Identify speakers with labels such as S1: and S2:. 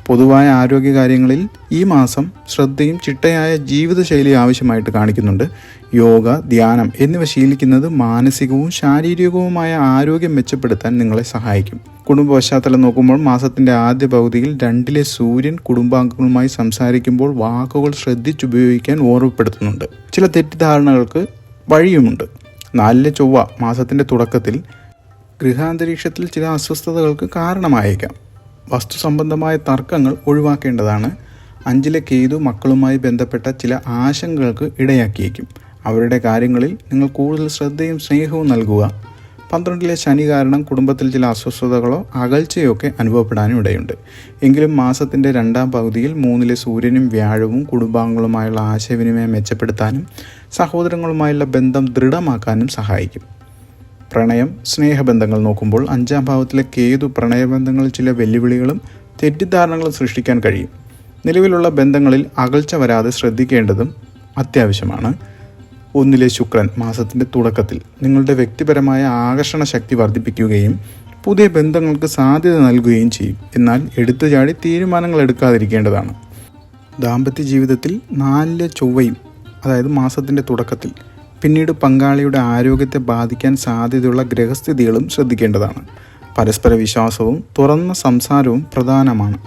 S1: പൊതുവായ ആരോഗ്യകാര്യങ്ങളിൽ ഈ മാസം ശ്രദ്ധയും ചിട്ടയായ ജീവിതശൈലി ആവശ്യമായിട്ട് കാണിക്കുന്നുണ്ട്. യോഗ, ധ്യാനം എന്നിവ ശീലിക്കുന്നത് മാനസികവും ശാരീരികവുമായ ആരോഗ്യം മെച്ചപ്പെടുത്താൻ നിങ്ങളെ സഹായിക്കും. കുടുംബ പശ്ചാത്തലം നോക്കുമ്പോൾ മാസത്തിൻ്റെ ആദ്യ പകുതിയിൽ 2-ലെ സൂര്യൻ കുടുംബാംഗങ്ങളുമായി സംസാരിക്കുമ്പോൾ വാക്കുകൾ ശ്രദ്ധിച്ചുപയോഗിക്കാൻ ഓർമ്മപ്പെടുത്തുന്നുണ്ട്. ചില തെറ്റിദ്ധാരണകൾക്ക് വഴിയുമുണ്ട്. 4-ലെ ചൊവ്വ മാസത്തിൻ്റെ തുടക്കത്തിൽ ഗൃഹാന്തരീക്ഷത്തിൽ ചില അസ്വസ്ഥതകൾക്ക് കാരണമായേക്കാം. വസ്തു സംബന്ധമായ തർക്കങ്ങൾ ഒഴിവാക്കേണ്ടതാണ്. 5-ലെ കേതു മക്കളുമായി ബന്ധപ്പെട്ട ചില ആശങ്കകൾക്ക് ഇടയാക്കിയേക്കും. അവരുടെ കാര്യങ്ങളിൽ നിങ്ങൾ കൂടുതൽ ശ്രദ്ധയും സ്നേഹവും നൽകുക. 12-ലെ ശനി കാരണം കുടുംബത്തിൽ ചില അസ്വസ്ഥതകളോ അകൽച്ചയോ ഒക്കെ അനുഭവപ്പെടാനും ഇടയുണ്ട്. എങ്കിലും മാസത്തിൻ്റെ 2-ാം പകുതിയിൽ 3-ലെ സൂര്യനും വ്യാഴവും കുടുംബാംഗങ്ങളുമായുള്ള ആശയവിനിമയം മെച്ചപ്പെടുത്താനും സഹോദരങ്ങളുമായുള്ള ബന്ധം ദൃഢമാക്കാനും സഹായിക്കും. പ്രണയം, സ്നേഹബന്ധങ്ങൾ നോക്കുമ്പോൾ 5-ാം ഭാവത്തിലെ കേതു പ്രണയബന്ധങ്ങളിൽ ചില വെല്ലുവിളികളും തെറ്റിദ്ധാരണകളും സൃഷ്ടിക്കാൻ കഴിയും. നിലവിലുള്ള ബന്ധങ്ങളിൽ അകൽച്ച വരാതെ ശ്രദ്ധിക്കേണ്ടതും അത്യാവശ്യമാണ്. 1-ലെ ശുക്രൻ മാസത്തിൻ്റെ തുടക്കത്തിൽ നിങ്ങളുടെ വ്യക്തിപരമായ ആകർഷണ ശക്തി വർദ്ധിപ്പിക്കുകയും പുതിയ ബന്ധങ്ങൾക്ക് സാധ്യത നൽകുകയും ചെയ്യും. എന്നാൽ എടുത്തുചാടി തീരുമാനങ്ങൾ എടുക്കാതിരിക്കേണ്ടതാണ്. ദാമ്പത്യ ജീവിതത്തിൽ 4-ലെ ചൊവ്വയും അതായത് മാസത്തിൻ്റെ തുടക്കത്തിൽ പിന്നീട് പങ്കാളിയുടെ ആരോഗ്യത്തെ ബാധിക്കാൻ സാധ്യതയുള്ള ഗ്രഹസ്ഥിതികളും ശ്രദ്ധിക്കേണ്ടതാണ്. പരസ്പര വിശ്വാസവും തുറന്ന സംസാരവും പ്രധാനമാണ്.